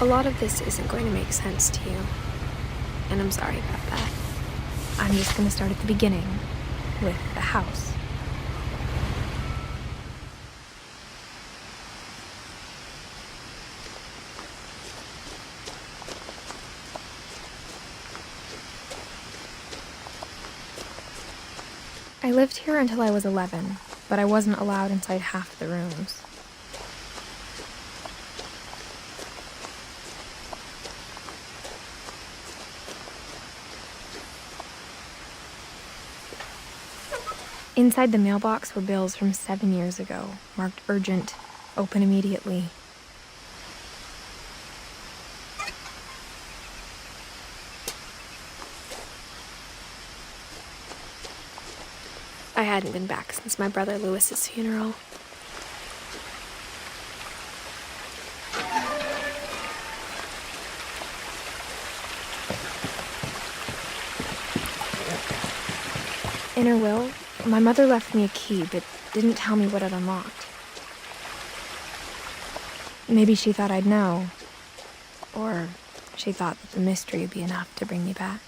A lot of this isn't going to make sense to you, and I'm sorry about that. I'm just going to start at the beginning, with the house. I lived here until I was 11, but I wasn't allowed inside half the rooms. Inside the mailbox were bills from 7 years ago, marked urgent, open immediately. I hadn't been back since my brother Lewis's funeral. In her will, my mother left me a key, but didn't tell me what it unlocked. Maybe she thought I'd know, or she thought that the mystery would be enough to bring me back.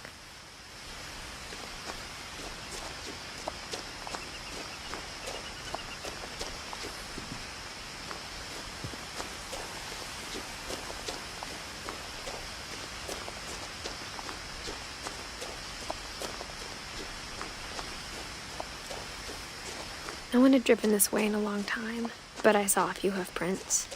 No one had driven this way in a long time, but I saw a few hoof prints.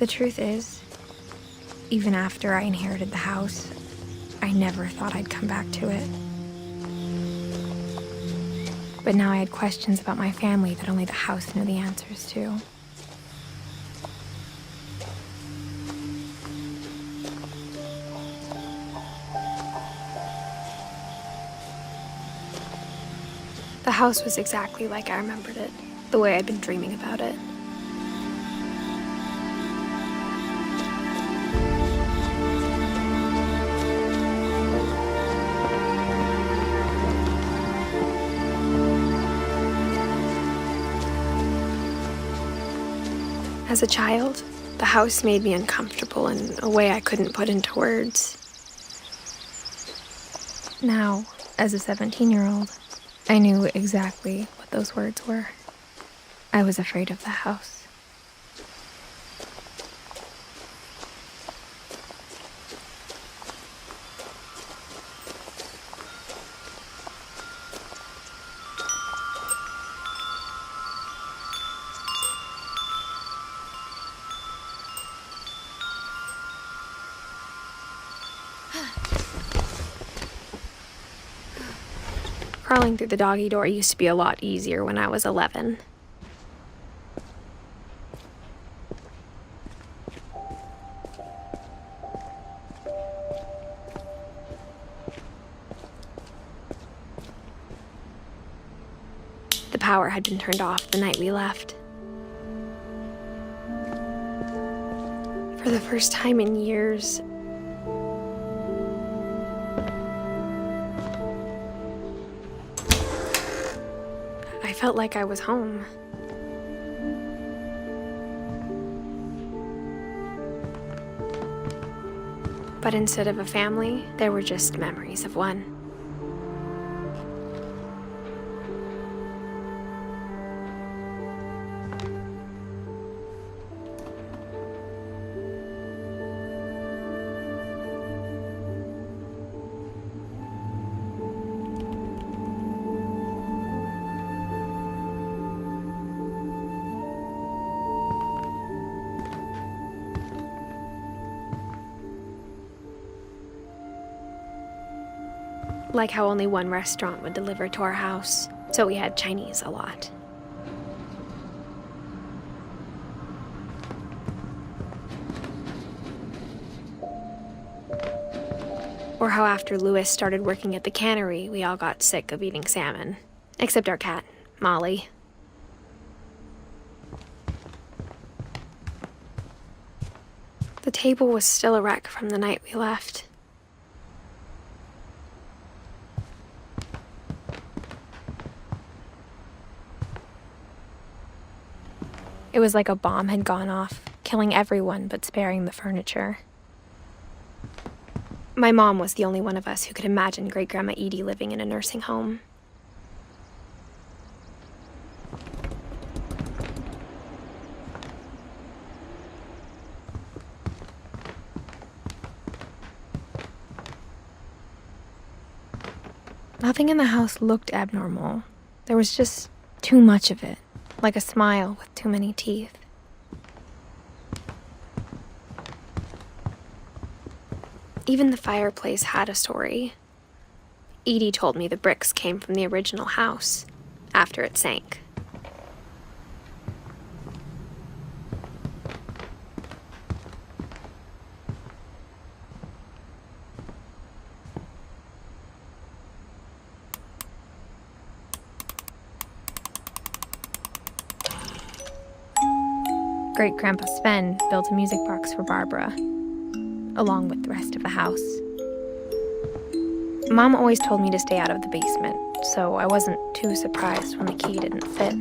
The truth is, even after I inherited the house, I never thought I'd come back to it. But now I had questions about my family that only the house knew the answers to. The house was exactly like I remembered it, the way I'd been dreaming about it. As a child, the house made me uncomfortable in a way I couldn't put into words. Now, as a 17-year-old, I knew exactly what those words were. I was afraid of the house. Crawling through the doggy door used to be a lot easier when I was 11. The power had been turned off the night we left. For the first time in years, I felt like I was home. But instead of a family, there were just memories of one. Like how only one restaurant would deliver to our house, so we had Chinese a lot. Or how after Louis started working at the cannery, we all got sick of eating salmon. Except our cat, Molly. The table was still a wreck from the night we left. It was like a bomb had gone off, killing everyone but sparing the furniture. My mom was the only one of us who could imagine Great-Grandma Edie living in a nursing home. Nothing in the house looked abnormal. There was just too much of it, like a smile with too many teeth. Even the fireplace had a story. Edie told me the bricks came from the original house, after it sank. Great-Grandpa Sven built a music box for Barbara, along with the rest of the house. Mom always told me to stay out of the basement, so I wasn't too surprised when the key didn't fit.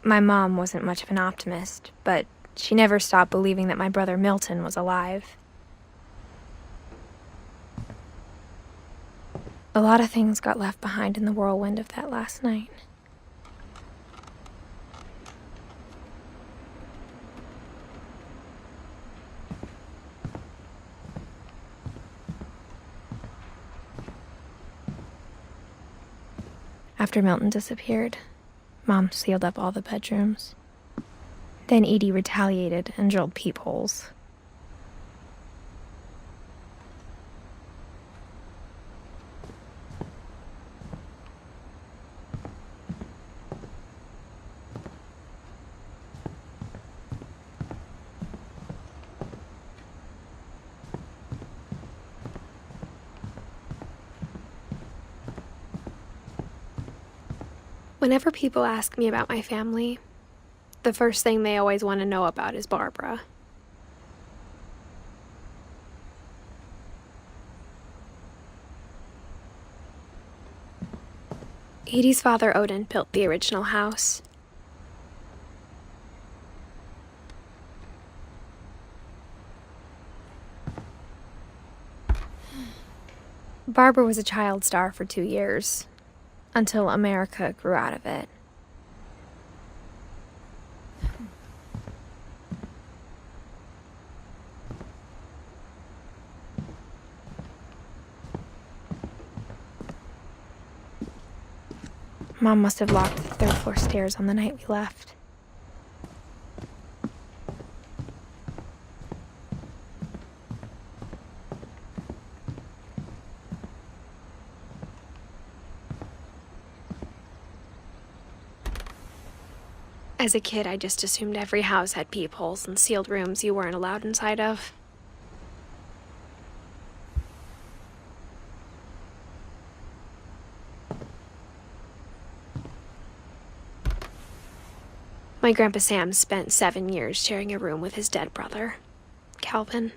My mom wasn't much of an optimist, but she never stopped believing that my brother Milton was alive. A lot of things got left behind in the whirlwind of that last night. After Milton disappeared, Mom sealed up all the bedrooms. Then Edie retaliated and drilled peepholes. Whenever people ask me about my family, the first thing they always want to know about is Barbara. Edie's father, Odin, built the original house. Barbara was a child star for 2 years, until America grew out of it. Mom must have locked the third floor stairs on the night we left. As a kid, I just assumed every house had peepholes and sealed rooms you weren't allowed inside of. My Grandpa Sam spent 7 years sharing a room with his dead brother, Calvin.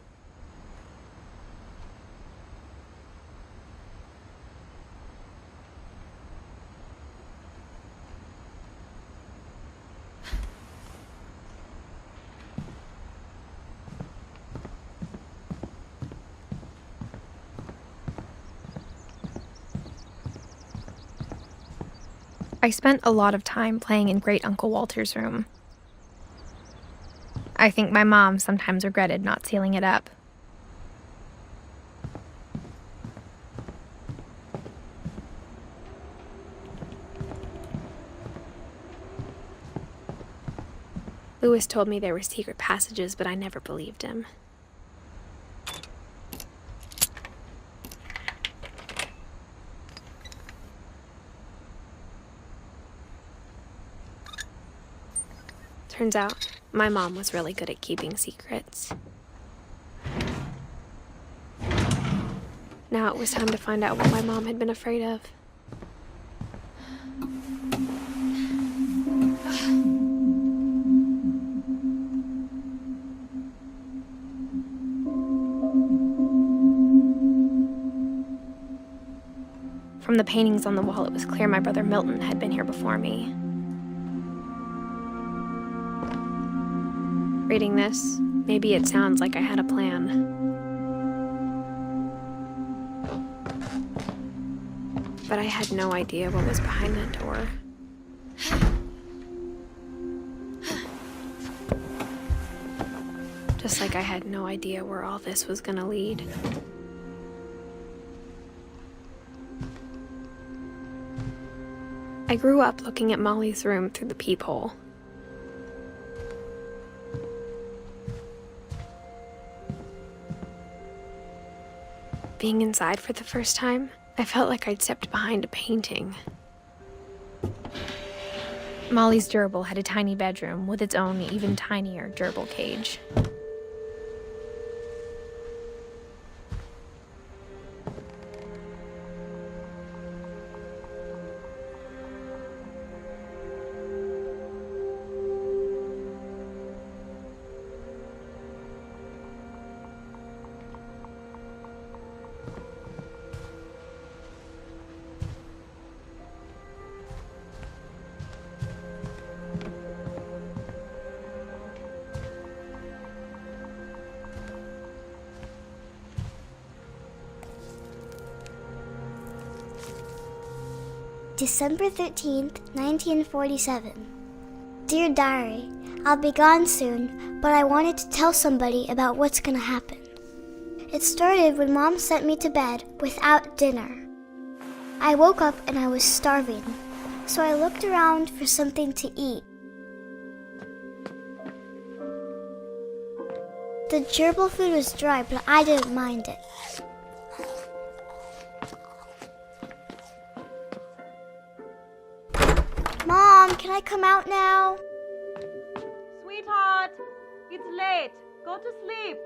I spent a lot of time playing in Great Uncle Walter's room. I think my mom sometimes regretted not sealing it up. Louis told me there were secret passages, but I never believed him. Turns out, my mom was really good at keeping secrets. Now it was time to find out what my mom had been afraid of. From the paintings on the wall, it was clear my brother Milton had been here before me. Reading this, maybe it sounds like I had a plan. But I had no idea what was behind that door. Just like I had no idea where all this was gonna lead. I grew up looking at Molly's room through the peephole. Being inside for the first time, I felt like I'd stepped behind a painting. Molly's gerbil had a tiny bedroom with its own even tinier gerbil cage. December 13th, 1947. Dear Diary, I'll be gone soon, but I wanted to tell somebody about what's gonna happen. It started when Mom sent me to bed without dinner. I woke up and I was starving, so I looked around for something to eat. The gerbil food was dry, but I didn't mind it. Mom, can I come out now? Sweetheart, it's late. Go to sleep.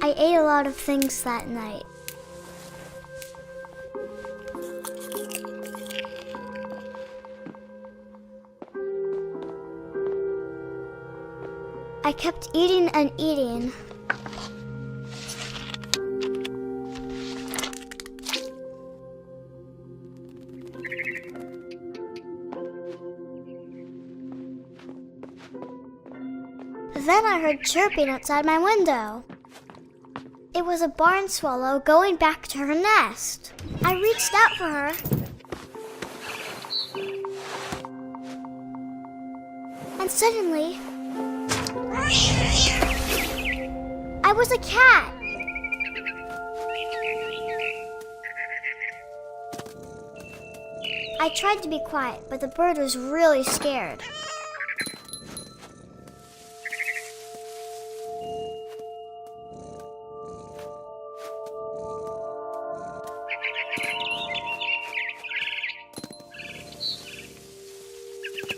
I ate a lot of things that night. I kept eating and eating. Then I heard chirping outside my window. It was a barn swallow going back to her nest. I reached out for her. And suddenly, I was a cat. I tried to be quiet, but the bird was really scared.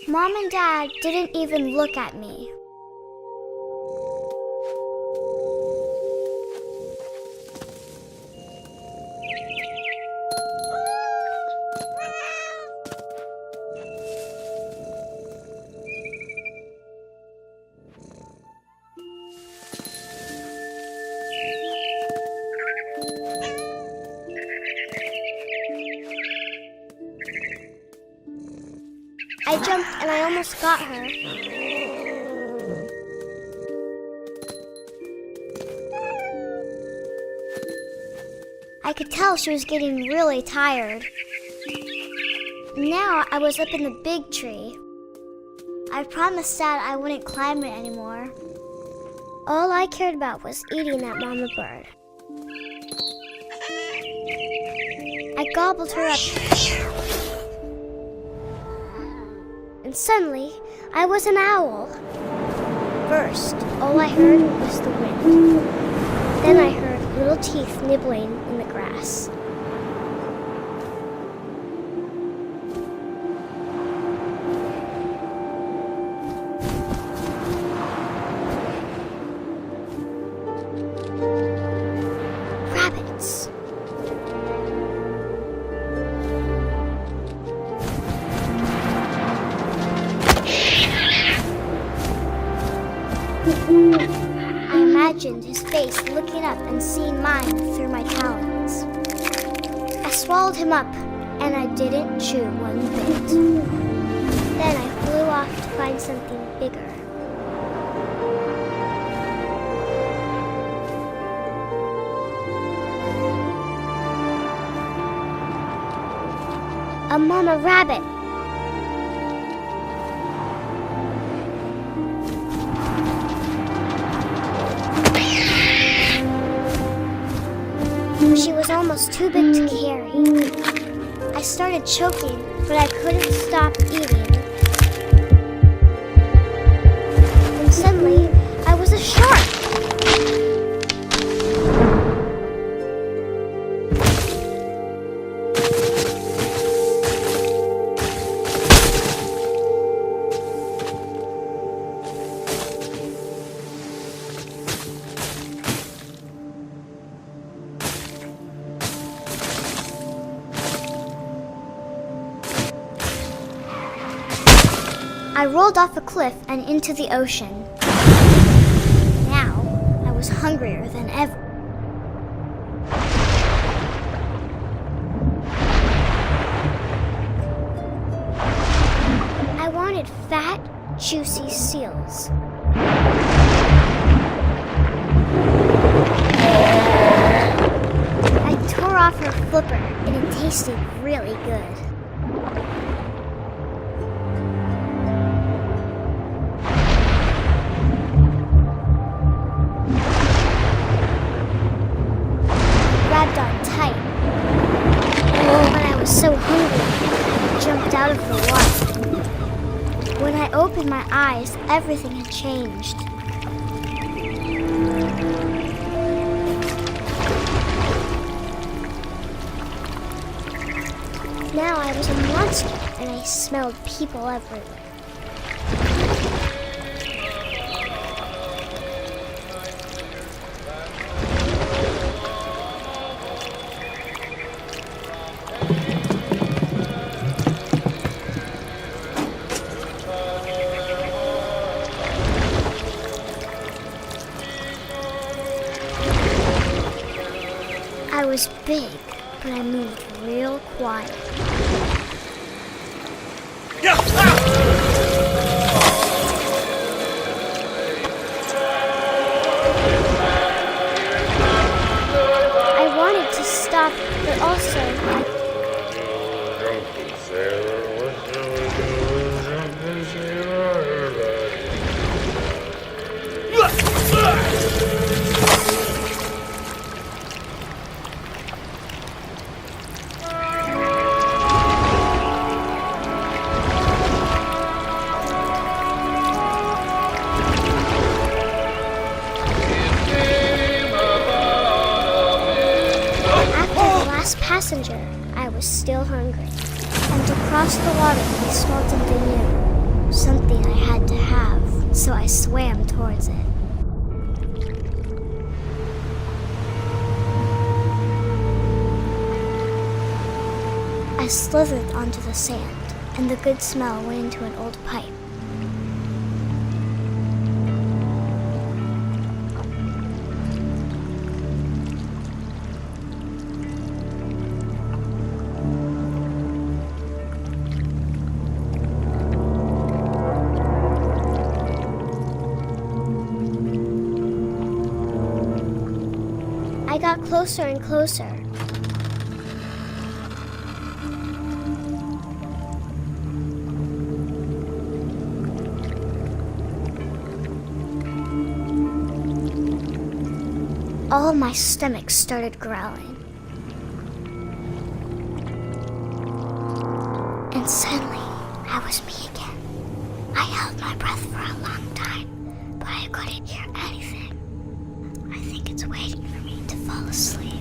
Mom and Dad didn't even look at me. I jumped and I almost got her. I could tell she was getting really tired. Now I was up in the big tree. I promised Dad I wouldn't climb it anymore. All I cared about was eating that mama bird. I gobbled her up. And suddenly, I was an owl. First, all I heard was the wind. Then I heard little teeth nibbling in the grass. Rabbits. I imagined his face looking up and seeing mine through my talons. I swallowed him up, and I didn't chew one bit. Then I flew off to find something bigger. A mama rabbit. She was almost too big to carry. I started choking, but I couldn't stop eating. And suddenly, I was a shark. I rolled off a cliff and into the ocean. Now, I was hungrier than ever. I wanted fat, juicy seals. I tore off her flipper, and it tasted really good. Grabbed on tight. When I was so hungry, I jumped out of the water. When I opened my eyes, everything had changed. Now I was a monster, and I smelled people everywhere. I was big, but I moved real quiet. job, but also passenger, I was still hungry. And to cross the water, I smelled something new. Something I had to have, so I swam towards it. I slithered onto the sand, and the good smell went into an old pipe. I got closer and closer. All of my stomach started growling. And suddenly, I was me again. I held my breath for a long time, but I couldn't hear anything. I think it's waiting for me to fall asleep.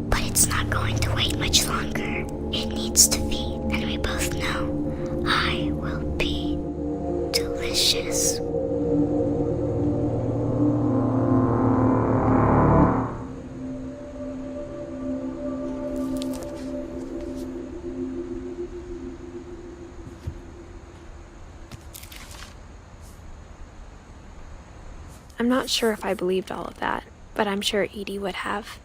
But it's not going to wait much longer. It needs to feed, and we both know I will be delicious. I'm not sure if I believed all of that, but I'm sure Edie would have.